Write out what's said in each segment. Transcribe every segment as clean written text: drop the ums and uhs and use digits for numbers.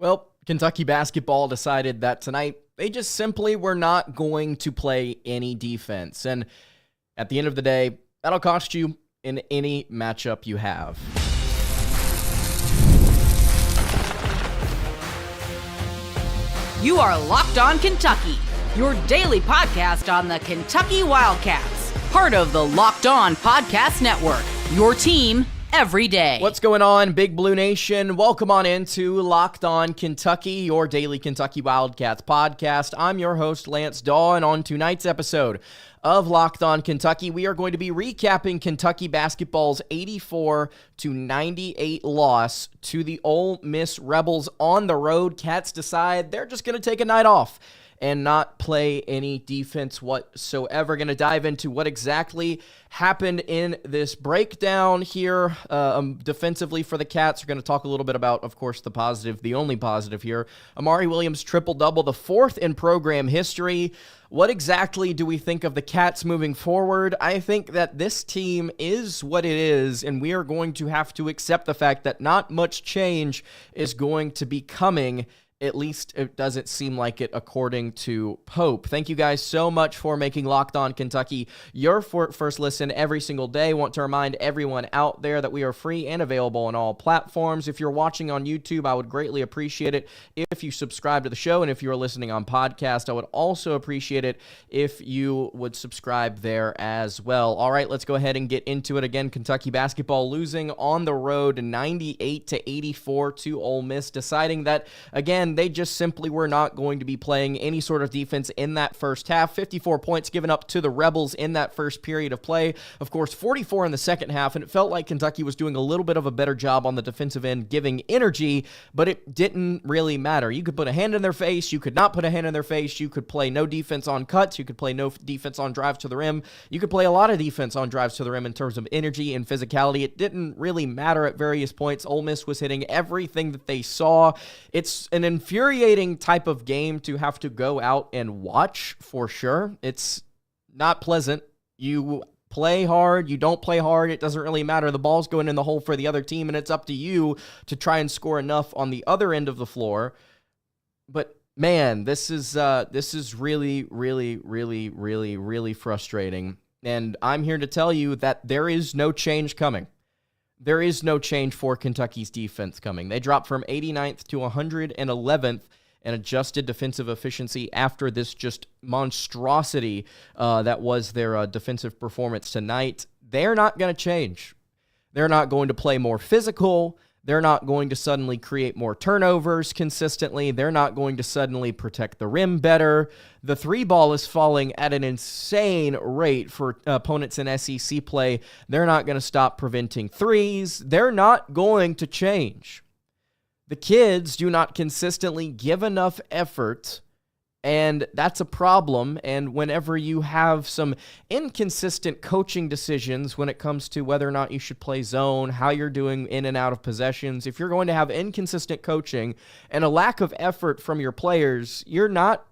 Well, Kentucky basketball decided that tonight they just simply were not going to play any defense. And at the end of the day, that'll cost you in any matchup you have. You are Locked On Kentucky, your daily podcast on the Kentucky Wildcats, part of the Locked On Podcast Network, your team every day. What's going on, Big Blue Nation? Welcome on into Locked On Kentucky, your daily Kentucky Wildcats podcast. I'm your host, Lance Dawe, and on tonight's episode of Locked On Kentucky, we are going to be recapping Kentucky basketball's 84-98 loss to the Ole Miss Rebels on the road. Cats decide they're just going to take a night off and not play any defense whatsoever. Going to dive into what exactly happened in this breakdown here defensively for the Cats. We're going to talk a little bit about, of course, the positive, the only positive here. Amari Williams triple-double, the fourth in program history. What exactly do we think of the Cats moving forward? I think that this team is what it is, and we are going to have to accept the fact that not much change is going to be coming. At least it doesn't seem like it, according to Pope. Thank you guys so much for making Locked On Kentucky your first listen every single day. Want to remind everyone out there that we are free and available on all platforms. If you're watching on YouTube, I would greatly appreciate it if you subscribe to the show. And if you're listening on podcast, I would also appreciate it if you would subscribe there as well. All right, let's go ahead and get into it again. Kentucky basketball losing on the road 98-84 to Ole Miss, deciding that, again, they just simply were not going to be playing any sort of defense in that first half. 54 points given up to the Rebels in that first period of play. Of course, 44 in the second half, and it felt like Kentucky was doing a little bit of a better job on the defensive end, giving energy, but it didn't really matter. You could put a hand in their face. You could not put a hand in their face. You could play no defense on cuts. You could play no defense on drives to the rim. You could play a lot of defense on drives to the rim in terms of energy and physicality. It didn't really matter at various points. Ole Miss was hitting everything that they saw. It's an infuriating type of game to have to go out and watch, for sure. It's not pleasant. You play hard, you don't play hard, it doesn't really matter. The ball's going in the hole for the other team, and it's up to you to try and score enough on the other end of the floor. But man, this is really, really, really, really, really frustrating. And I'm here to tell you that there is no change coming. There is no change for Kentucky's defense coming. They dropped from 89th to 111th in adjusted defensive efficiency after this just monstrosity that was their defensive performance tonight. They're not going to change. They're not going to play more physical. They're not going to suddenly create more turnovers consistently. They're not going to suddenly protect the rim better. The three ball is falling at an insane rate for opponents in SEC play. They're not going to stop preventing threes. They're not going to change. The kids do not consistently give enough effort, and that's a problem. And whenever you have some inconsistent coaching decisions when it comes to whether or not you should play zone, how you're doing in and out of possessions, if you're going to have inconsistent coaching and a lack of effort from your players, you're not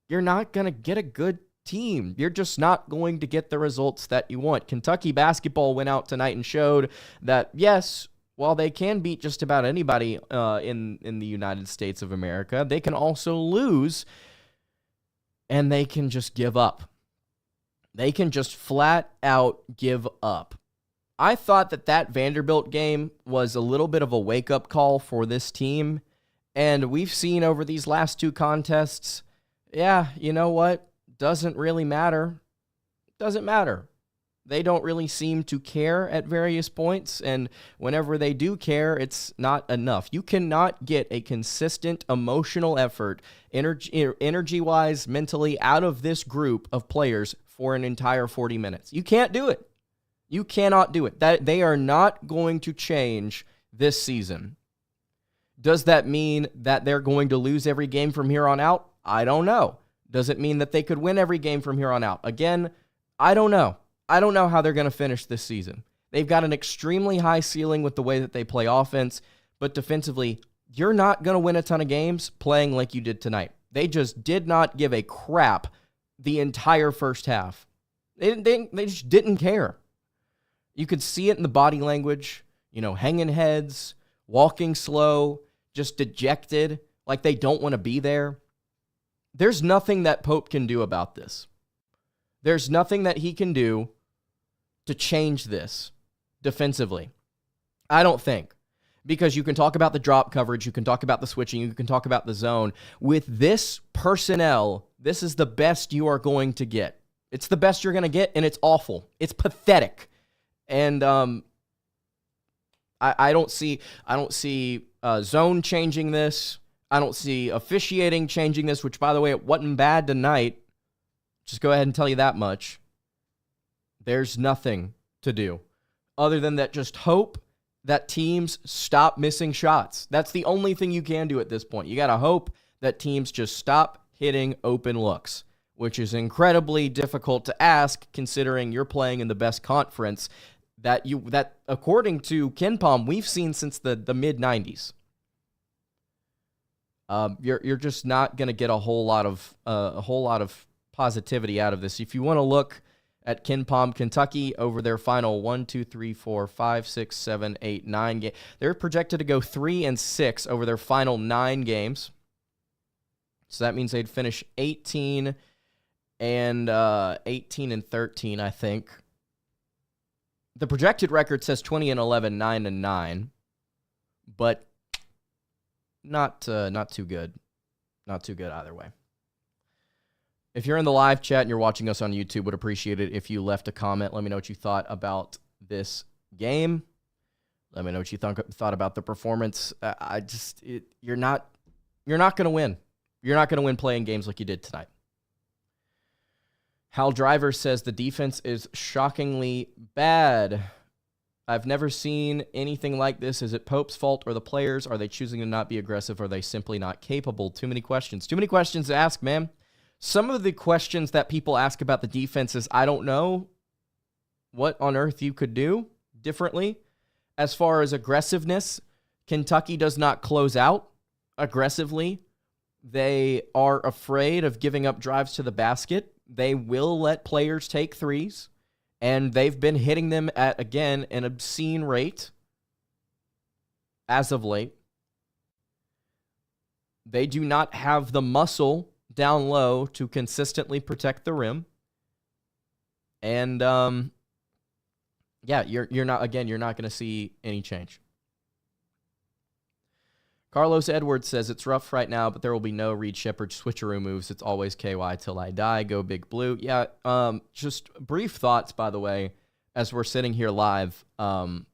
going to get a good team. You're just not going to get the results that you want. Kentucky basketball went out tonight and showed that, yes, while they can beat just about anybody in the United States of America, they can also lose. And they can just give up. They can just flat out give up. I thought that Vanderbilt game was a little bit of a wake-up call for this team. And we've seen over these last two contests, yeah, you know what? Doesn't really matter. Doesn't matter. They don't really seem to care at various points, and whenever they do care, it's not enough. You cannot get a consistent emotional effort, energy-wise, mentally, out of this group of players for an entire 40 minutes. You can't do it. You cannot do it. They are not going to change this season. Does that mean that they're going to lose every game from here on out? I don't know. Does it mean that they could win every game from here on out? Again, I don't know. I don't know how they're going to finish this season. They've got an extremely high ceiling with the way that they play offense, but defensively, you're not going to win a ton of games playing like you did tonight. They just did not give a crap the entire first half. They just didn't care. You could see it in the body language, hanging heads, walking slow, just dejected, like they don't want to be there. There's nothing that Pope can do about this. There's nothing that he can do to change this defensively. I don't think. Because you can talk about the drop coverage, you can talk about the switching, you can talk about the zone. With this personnel, this is the best you are going to get. It's the best you're going to get, and it's awful. It's pathetic. And I don't see zone changing this. I don't see officiating changing this, which, by the way, it wasn't bad tonight. Just go ahead and tell you that much. There's nothing to do other than that. Just hope that teams stop missing shots. That's the only thing you can do at this point. You got to hope that teams just stop hitting open looks, which is incredibly difficult to ask considering you're playing in the best conference that according to KenPom, we've seen since the mid-90s. You're just not going to get a whole lot of positivity out of this. If you want to look at KenPom, Kentucky, over their final 9 games, they're projected to go 3-6 over their final 9 games. So that means they'd finish 18 and 13, I think. The projected record says 20-11, 9-9, but not too good. Not too good either way. If you're in the live chat and you're watching us on YouTube, would appreciate it if you left a comment. Let me know what you thought about this game. Let me know what you thought about the performance. You're not going to win. You're not going to win playing games like you did tonight. Hal Driver says the defense is shockingly bad. I've never seen anything like this. Is it Pope's fault or the players? Are they choosing to not be aggressive? Or are they simply not capable? Too many questions. Too many questions to ask, man. Some of the questions that people ask about the defense is, I don't know what on earth you could do differently. As far as aggressiveness, Kentucky does not close out aggressively. They are afraid of giving up drives to the basket. They will let players take threes, and they've been hitting them at, again, an obscene rate as of late. They do not have the muscle down low to consistently protect the rim. And, you're not going to see any change. Carlos Edwards says it's rough right now, but there will be no Reed Shepherd switcheroo moves. It's always KY till I die. Go Big Blue. Yeah, just brief thoughts, by the way, as we're sitting here live on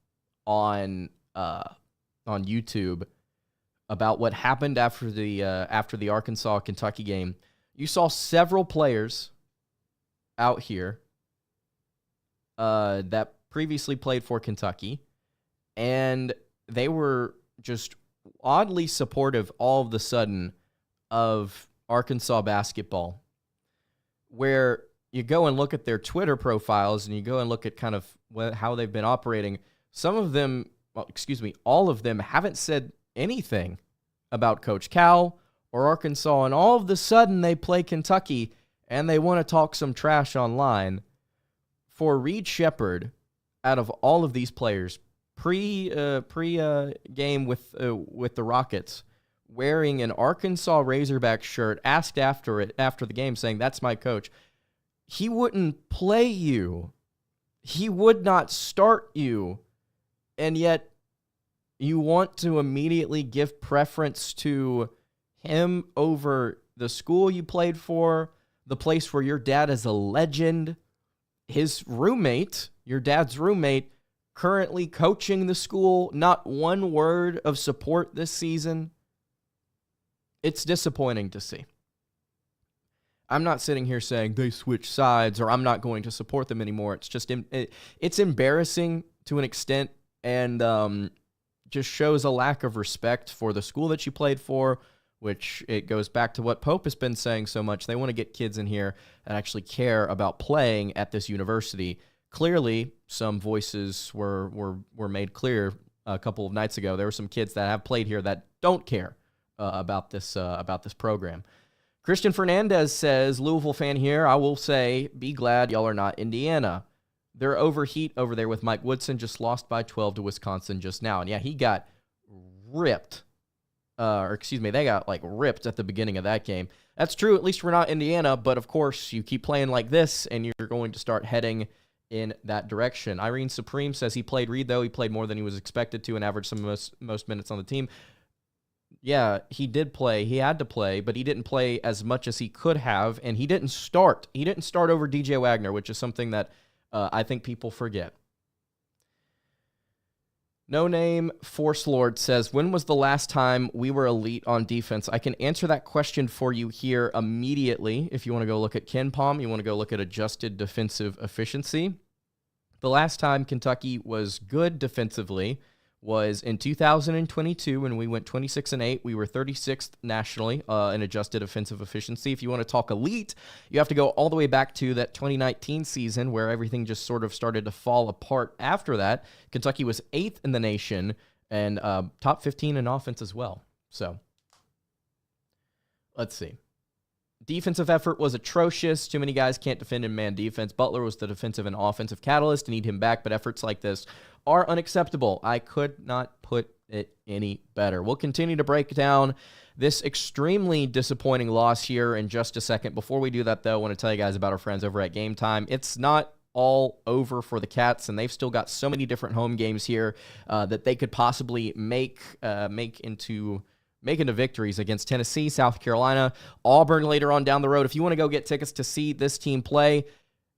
YouTube about what happened after the Arkansas-Kentucky game. You saw several players out here that previously played for Kentucky, and they were just oddly supportive all of a sudden of Arkansas basketball, where you go and look at their Twitter profiles and you go and look at kind of how they've been operating. Some of them, all of them haven't said anything about Coach Cal or Arkansas, and all of a sudden they play Kentucky and they want to talk some trash online. For Reed Shepherd, out of all of these players, pre-game with the Rockets, wearing an Arkansas Razorback shirt, asked after the game, saying, "That's my coach." He wouldn't play you. He would not start you. And yet you want to immediately give preference to him over the school you played for, the place where your dad is a legend, his roommate, your dad's roommate, currently coaching the school, not one word of support this season. It's disappointing to see. I'm not sitting here saying they switch sides or I'm not going to support them anymore. It's just it's embarrassing to an extent, and just shows a lack of respect for the school that you played for, which it goes back to what Pope has been saying so much. They want to get kids in here that actually care about playing at this university. Clearly, some voices were made clear a couple of nights ago. There were some kids that have played here that don't care about this program. Christian Fernandez says, Louisville fan here, I will say, be glad y'all are not Indiana. They're overheat over there with Mike Woodson, just lost by 12 to Wisconsin just now. And yeah, he got ripped they got like ripped at the beginning of that game. That's true. At least we're not Indiana, but of course you keep playing like this and you're going to start heading in that direction. Irene Supreme says he played Reed, though. He played more than he was expected to and averaged some of most minutes on the team. Yeah, he did play. He had to play, but he didn't play as much as he could have, and he didn't start. He didn't start over DJ Wagner, which is something that I think people forget. No Name Force Lord says, when was the last time we were elite on defense? I can answer that question for you here immediately. If you want to go look at KenPom, you want to go look at adjusted defensive efficiency. The last time Kentucky was good defensively was in 2022 when we went 26-8. We were 36th nationally in adjusted offensive efficiency. If you want to talk elite, you have to go all the way back to that 2019 season where everything just sort of started to fall apart after that. Kentucky was 8th in the nation and top 15 in offense as well. So let's see. Defensive effort was atrocious. Too many guys can't defend in man defense. Butler was the defensive and offensive catalyst. Need him back, but efforts like this are unacceptable. I could not put it any better. We'll continue to break down this extremely disappointing loss here in just a second. Before we do that, though, I want to tell you guys about our friends over at Game Time. It's not all over for the Cats, and they've still got so many different home games here that they could possibly make into victories against Tennessee, South Carolina, Auburn later on down the road. If you want to go get tickets to see this team play,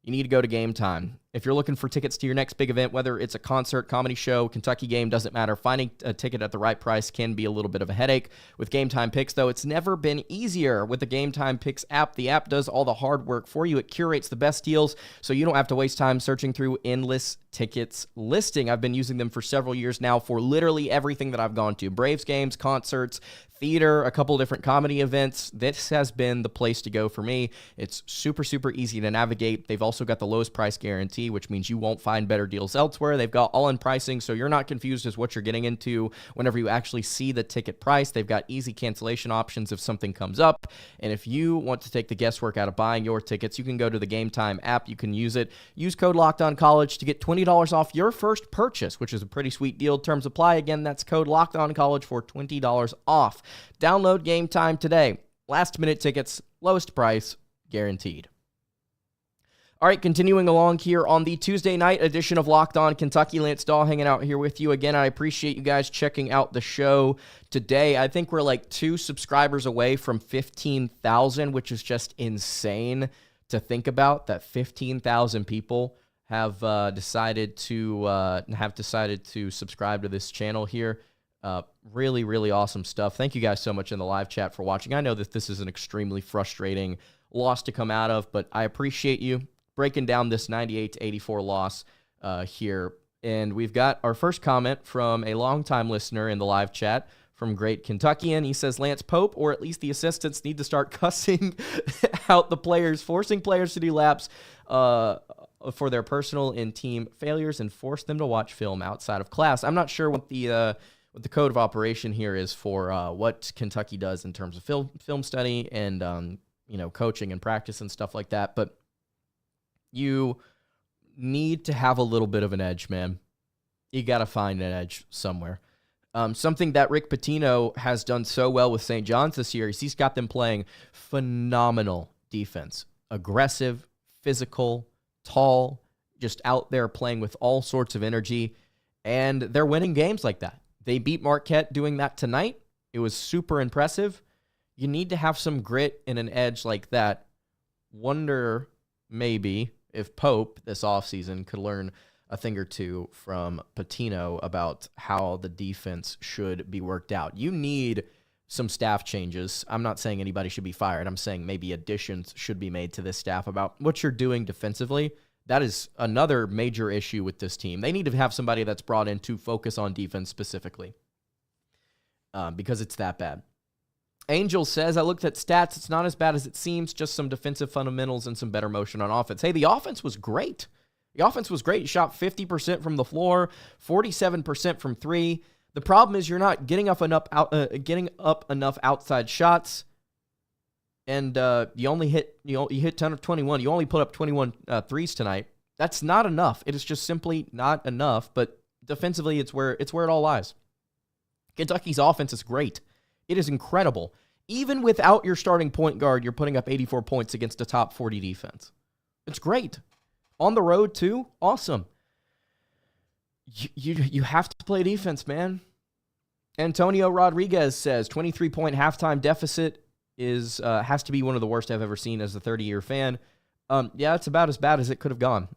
you need to go to Game Time. If you're looking for tickets to your next big event, whether it's a concert, comedy show, Kentucky game, doesn't matter. Finding a ticket at the right price can be a little bit of a headache. With Game Time Picks, though, it's never been easier. With the Game Time Picks app, the app does all the hard work for you. It curates the best deals, so you don't have to waste time searching through endless tickets listing. I've been using them for several years now for literally everything that I've gone to. Braves games, concerts, theater, a couple different comedy events. This has been the place to go for me. It's super, super easy to navigate. They've also got the lowest price guarantee, which means you won't find better deals elsewhere. They've got all-in pricing, so you're not confused as what you're getting into whenever you actually see the ticket price. They've got easy cancellation options if something comes up. And if you want to take the guesswork out of buying your tickets, you can go to the Game Time app. You can use it. Use code LOCKEDONCollege to get $20 off your first purchase, which is a pretty sweet deal. Terms apply. Again, that's code LOCKEDONCollege for $20 off. Download Game Time today. Last-minute tickets, lowest price, guaranteed. All right, continuing along here on the Tuesday night edition of Locked On Kentucky. Lance Dawe hanging out here with you again. I appreciate you guys checking out the show today. I think we're like 2 subscribers away from 15,000, which is just insane to think about, that 15,000 people have decided to subscribe to this channel here. Really, really awesome stuff. Thank you guys so much in the live chat for watching. I know that this is an extremely frustrating loss to come out of, but I appreciate you breaking down this 98-84 loss here. And we've got our first comment from a longtime listener in the live chat from Great Kentuckian. He says, Lance Pope, or at least the assistants, need to start cussing out the players, forcing players to do laps for their personal and team failures, and force them to watch film outside of class. I'm not sure what the code of operation here is for what Kentucky does in terms of film study and coaching and practice and stuff like that, but you need to have a little bit of an edge, man. You got to find an edge somewhere. Something that Rick Pitino has done so well with St. John's this year is he's got them playing phenomenal defense. Aggressive, physical, tall, just out there playing with all sorts of energy, and they're winning games like that. They beat Marquette doing that tonight. It was super impressive. You need to have some grit and an edge like that. Wonder maybe if Pope this offseason could learn a thing or two from Pitino about how the defense should be worked out. You need some staff changes. I'm not saying anybody should be fired. I'm saying maybe additions should be made to this staff about what you're doing defensively. That is another major issue with this team. They need to have somebody that's brought in to focus on defense specifically because it's that bad. Angel says, I looked at stats. It's not as bad as it seems, just some defensive fundamentals and some better motion on offense. Hey, the offense was great. The offense was great. You shot 50% from the floor, 47% from three. The problem is you're not getting up enough outside shots, and you hit 10 of 21. You only put up 21 threes tonight. That's not enough. It is just simply not enough. But defensively, it's where it all lies. Kentucky's offense is great. It is incredible. Even without your starting point guard, you're putting up 84 points against a top 40 defense. It's great. On the road, too? Awesome. You have to play defense, man. Antonio Rodriguez says 23-point halftime deficit has to be one of the worst I've ever seen as a 30-year fan. Yeah, it's about as bad as it could have gone.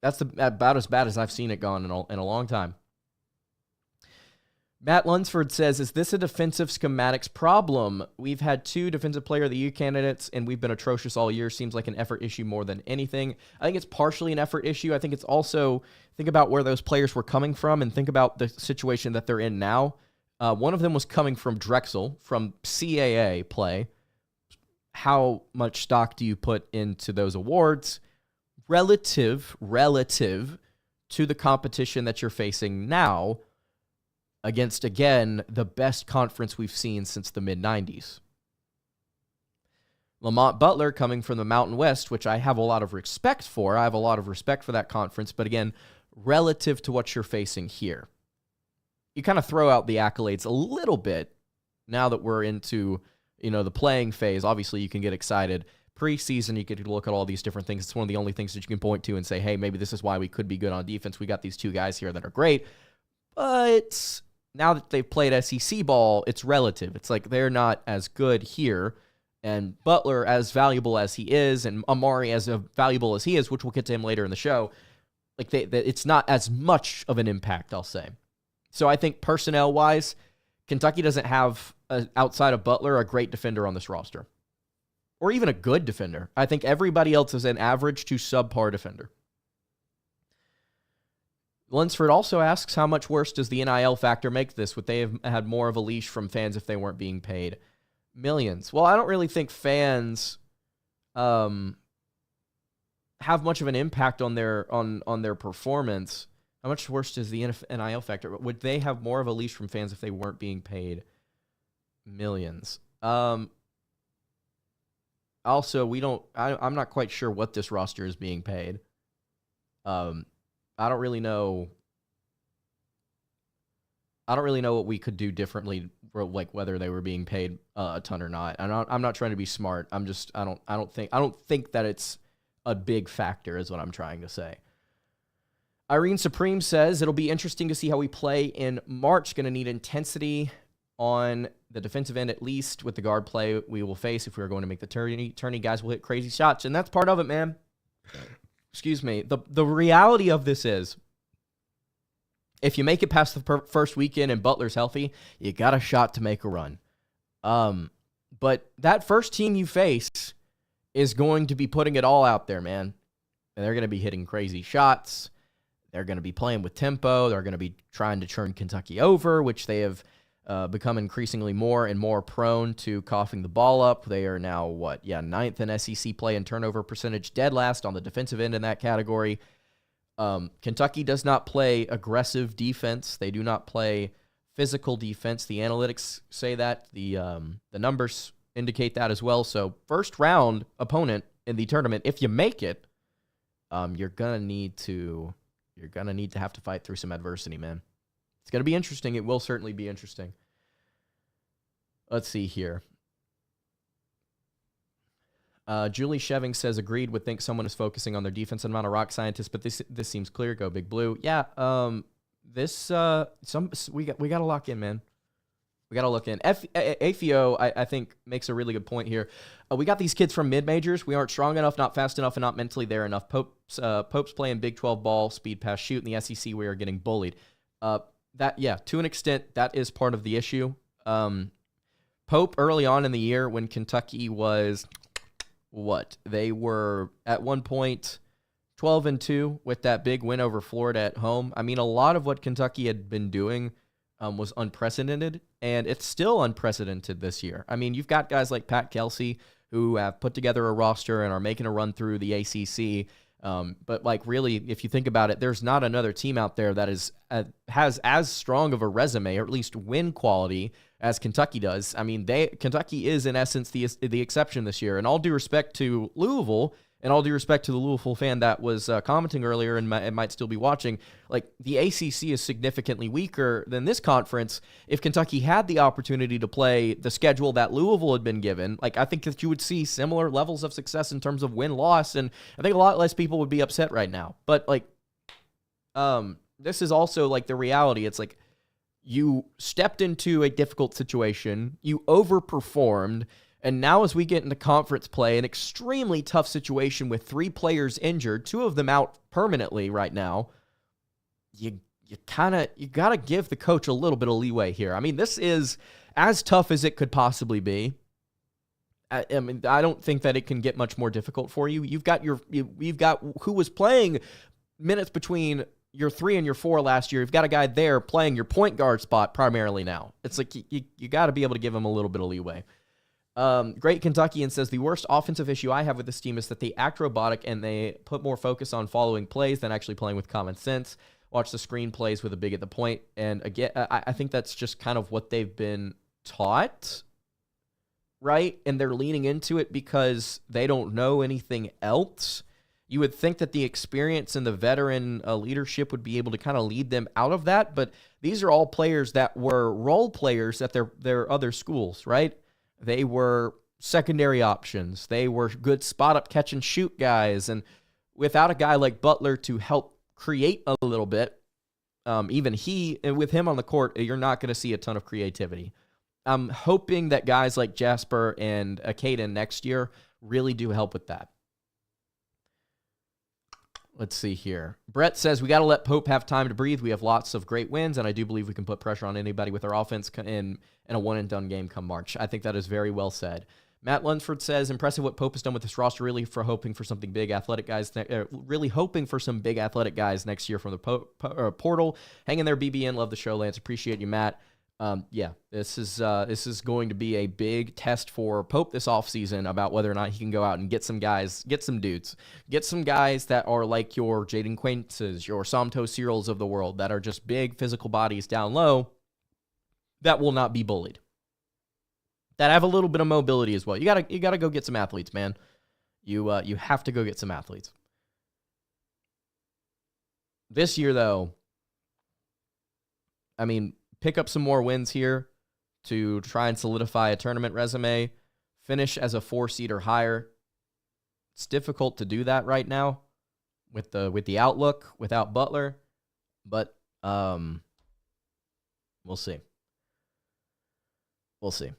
That's about as bad as I've seen it gone in a long time. Matt Lunsford says, is this a defensive schematics problem? We've had 2 Defensive Player of the Year candidates, and we've been atrocious all year. Seems like an effort issue more than anything. I think it's partially an effort issue. I think it's also, think about where those players were coming from and think about the situation that they're in now. One of them was coming from Drexel, from CAA play. How much stock do you put into those awards relative to the competition that you're facing now against, again, the best conference we've seen since the mid-90s? Lamont Butler coming from the Mountain West, which I have a lot of respect for. I have a lot of respect for that conference, but again, relative to what you're facing here. You kind of throw out the accolades a little bit now that we're into, the playing phase. Obviously, you can get excited. Preseason, you get to look at all these different things. It's one of the only things that you can point to and say, hey, maybe this is why we could be good on defense. We got these 2 guys here that are great. But now that they've played SEC ball, it's relative. It's like they're not as good here. And Butler, as valuable as he is, and Amari, as valuable as he is, which we'll get to him later in the show, like it's not as much of an impact, I'll say. So I think personnel-wise, Kentucky doesn't have, outside of Butler, a great defender on this roster. Or even a good defender. I think everybody else is an average to subpar defender. Lunsford also asks, how much worse does the NIL factor make this? Would they have had more of a leash from fans if they weren't being paid millions? Well, I don't really think fans have much of an impact on their performance. How much worse does the NIL factor? Would they have more of a leash from fans if they weren't being paid millions? Also, I'm not quite sure what this roster is being paid. I don't really know what we could do differently, like whether they were being paid a ton or not. I'm not trying to be smart. I don't think that it's a big factor is what I'm trying to say. Irene Supreme says, it'll be interesting to see how we play in March. Going to need intensity on the defensive end, at least with the guard play we will face. If we're going to make the tourney, guys will hit crazy shots, and that's part of it, man. Excuse me. The reality of this is, if you make it past the first weekend and Butler's healthy, you got a shot to make a run. But that first team you face is going to be putting it all out there, man. And they're going to be hitting crazy shots. They're going to be playing with tempo. They're going to be trying to turn Kentucky over, which they have become increasingly more and more prone to coughing the ball up. They are now, 9th in SEC play and turnover percentage, dead last on the defensive end in that category. Kentucky does not play aggressive defense. They do not play physical defense. The analytics say that. The numbers indicate that as well. So first round opponent in the tournament, if you make it, you're gonna need to have to fight through some adversity, man. It's gonna be interesting. It will certainly be interesting. Let's see here. Julie Sheving says, agreed, would think someone is focusing on their defense. I'm not a rock scientist, but this seems clear. Go Big Blue. Yeah, we got to lock in, man. We got to look in. AFIO, I think, makes a really good point here. We got these kids from mid-majors. We aren't strong enough, not fast enough, and not mentally there enough. Pope's playing Big 12 ball, speed pass, shoot. In the SEC, we are getting bullied. To an extent, that is part of the issue. Pope, early on in the year, when Kentucky was... They were at one point 12-2 with that big win over Florida at home. I mean, a lot of what Kentucky had been doing was unprecedented, and it's still unprecedented this year. I mean, you've got guys like Pat Kelsey who have put together a roster and are making a run through the ACC. But really, if you think about it, there's not another team out there that has as strong of a resume, or at least win quality, as Kentucky does. I mean, Kentucky is in essence the exception this year. And all due respect to Louisville, And all due respect to the Louisville fan that was commenting earlier and might still be watching, like, the ACC is significantly weaker than this conference. If Kentucky had the opportunity to play the schedule that Louisville had been given, like, I think that you would see similar levels of success in terms of win-loss, and I think a lot less people would be upset right now. But, like, this is also, like, the reality. It's like you stepped into a difficult situation, you overperformed, and now as we get into conference play, an extremely tough situation with 3 players injured, 2 of them out permanently right now, you got to give the coach a little bit of leeway here. I mean, this is as tough as it could possibly be. I mean, I don't think that it can get much more difficult for you. You've got who was playing minutes between your 3 and your 4 last year. You've got a guy there playing your point guard spot primarily now. It's like you got to be able to give him a little bit of leeway. Great Kentuckian says, the worst offensive issue I have with this team is that they act robotic and they put more focus on following plays than actually playing with common sense. Watch the screen plays with a big at the point. And again, I think that's just kind of what they've been taught, right? And they're leaning into it because they don't know anything else. You would think that the experience and the veteran leadership would be able to kind of lead them out of that. But these are all players that were role players at their other schools, right? They were secondary options. They were good spot-up catch-and-shoot guys. And without a guy like Butler to help create a little bit, with him on the court, you're not going to see a ton of creativity. I'm hoping that guys like Jasper and Caden next year really do help with that. Let's see here. Brett says, we got to let Pope have time to breathe. We have lots of great wins, and I do believe we can put pressure on anybody with our offense in a one-and-done game come March. I think that is very well said. Matt Lunsford says, impressive what Pope has done with this roster, really hoping for some big athletic guys next year from the portal. Hang in there, BBN. Love the show, Lance. Appreciate you, Matt. This is going to be a big test for Pope this offseason about whether or not he can go out and get some guys, get some dudes, get some guys that are like your Jaden Quainces, your Somto Cyrils of the world, that are just big physical bodies down low that will not be bullied, that have a little bit of mobility as well. You gotta go get some athletes, man. You have to go get some athletes. This year, though, I mean, pick up some more wins here to try and solidify a tournament resume, finish as a 4 seed or higher. It's difficult to do that right now with the outlook without Butler, but we'll see. We'll see.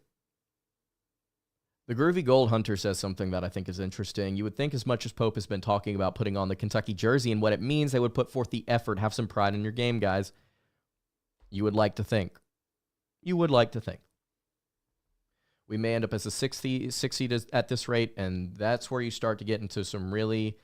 The Groovy Gold Hunter says something that I think is interesting. You would think as much as Pope has been talking about putting on the Kentucky jersey and what it means, they would put forth the effort, have some pride in your game, guys. You would like to think. You would like to think. We may end up as a 6 seed at this rate, and that's where you start to get into some really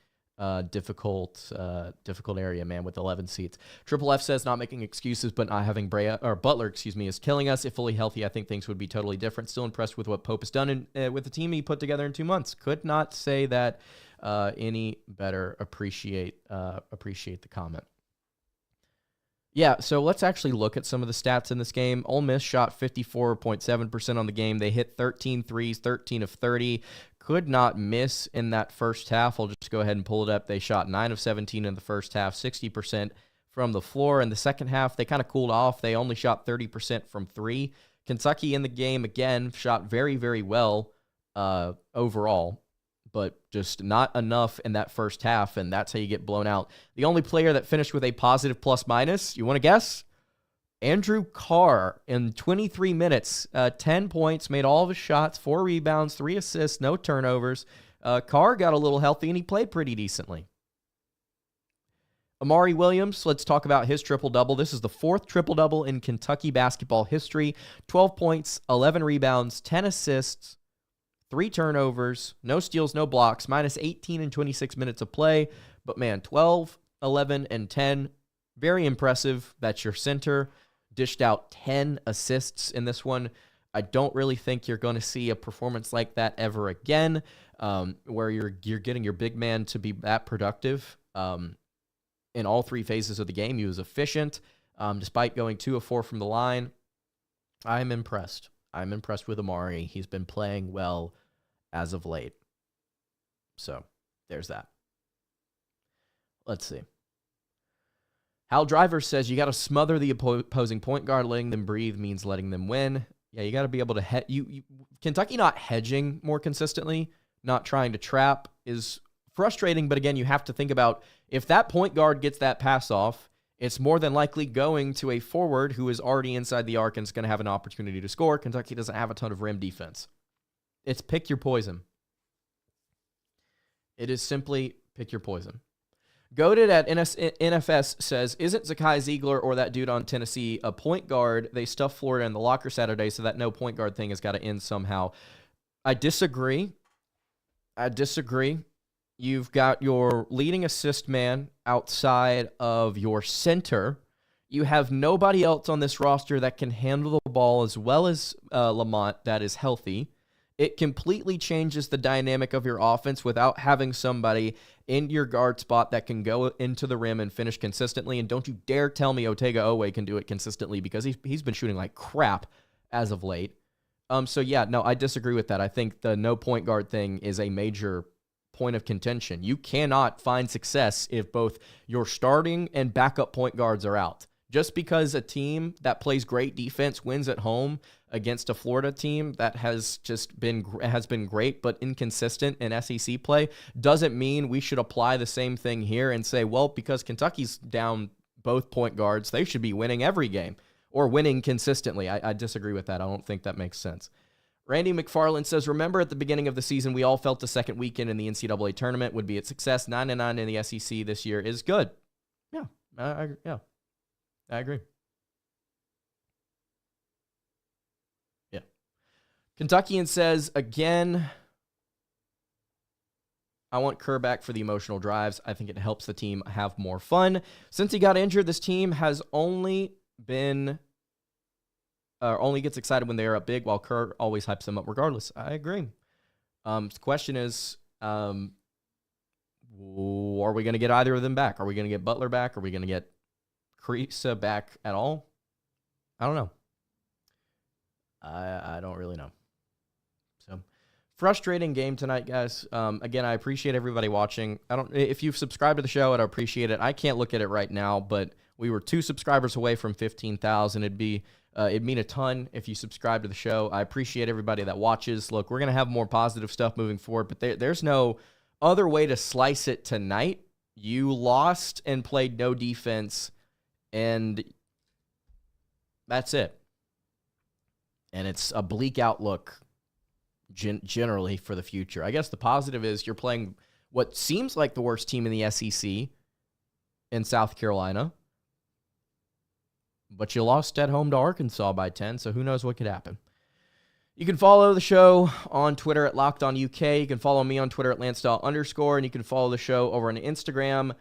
difficult area, man, with 11 seats. Triple F says, not making excuses, but not having Butler, is killing us. If fully healthy, I think things would be totally different. Still impressed with what Pope has done with the team he put together in 2 months. Could not say that any better. Appreciate the comment. Yeah, so let's actually look at some of the stats in this game. Ole Miss shot 54.7% on the game. They hit 13 threes, 13 of 30. Could not miss in that first half. I'll just go ahead and pull it up. They shot 9 of 17 in the first half, 60% from the floor. In the second half, they kind of cooled off. They only shot 30% from 3. Kentucky in the game, again, shot very, very well overall, but just not enough in that first half, and that's how you get blown out. The only player that finished with a positive plus-minus, you want to guess? Andrew Carr in 23 minutes, 10 points, made all of his shots, 4 rebounds, 3 assists, no turnovers. Carr got a little healthy, and he played pretty decently. Amari Williams, let's talk about his triple-double. This is the 4th triple-double in Kentucky basketball history. 12 points, 11 rebounds, 10 assists, 3 turnovers, no steals, no blocks, minus 18 in 26 minutes of play. But, man, 12, 11, and 10, very impressive. That's your center. Dished out 10 assists in this one. I don't really think you're going to see a performance like that ever again, where you're getting your big man to be that productive. In all 3 phases of the game, he was efficient, despite going 2 of 4 from the line. I'm impressed. I'm impressed with Amari. He's been playing well as of late. So, there's that. Let's see. Hal Driver says you got to smother the opposing point guard. Letting them breathe means letting them win. Yeah, you got to be able to Kentucky not hedging more consistently, not trying to trap is frustrating. But again, you have to think about if that point guard gets that pass off, it's more than likely going to a forward who is already inside the arc and is going to have an opportunity to score. Kentucky doesn't have a ton of rim defense. It's pick your poison. It is simply pick your poison. Goated at NFS says, isn't Zakai Ziegler or that dude on Tennessee a point guard? They stuffed Florida in the locker Saturday, so that no point guard thing has got to end somehow. I disagree. You've got your leading assist man outside of your center. You have nobody else on this roster that can handle the ball as well as Lamont that is healthy. It completely changes the dynamic of your offense without having somebody in your guard spot that can go into the rim and finish consistently. And don't you dare tell me Otega Oweh can do it consistently because he's been shooting like crap as of late. So yeah, no, I disagree with that. I think the no point guard thing is a major point of contention. You cannot find success if both your starting and backup point guards are out. Just because a team that plays great defense wins at home against a Florida team that has been great but inconsistent in SEC play doesn't mean we should apply the same thing here and say, well, because Kentucky's down both point guards, they should be winning every game or winning consistently. I disagree with that. I don't think that makes sense. Randy McFarland says, remember at the beginning of the season, we all felt the second weekend in the NCAA tournament would be a success. 9-9 in the SEC this year is good. Yeah, I agree. Yeah. Kentuckian says, again, I want Kerr back for the emotional drives. I think it helps the team have more fun. Since he got injured, this team has only gets excited when they are up big, while Kerr always hypes them up regardless. I agree. The question is, are we going to get either of them back? Are we going to get Butler back? Are we going to get Creasa back at all? I don't know. I don't really know. So, frustrating game tonight, guys. Again, I appreciate everybody watching. If you've subscribed to the show, I'd appreciate it. I can't look at it right now, but we were 2 subscribers away from 15,000. It'd mean a ton if you subscribe to the show. I appreciate everybody that watches. Look, we're going to have more positive stuff moving forward, but there's no other way to slice it tonight. You lost and played no defense, and that's it. And it's a bleak outlook generally for the future. I guess the positive is you're playing what seems like the worst team in the SEC in South Carolina, but you lost at home to Arkansas by 10, so who knows what could happen. You can follow the show on Twitter at LockedOnUK. You can follow me on Twitter at Lansdale_, and you can follow the show over on Instagram.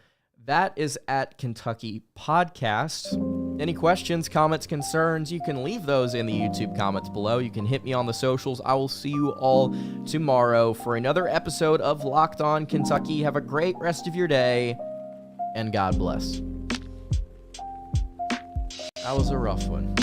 That is at Kentucky Podcast. Any questions, comments, concerns, you can leave those in the YouTube comments below. You can hit me on the socials. I will see you all tomorrow for another episode of Locked On Kentucky. Have a great rest of your day, and God bless. That was a rough one.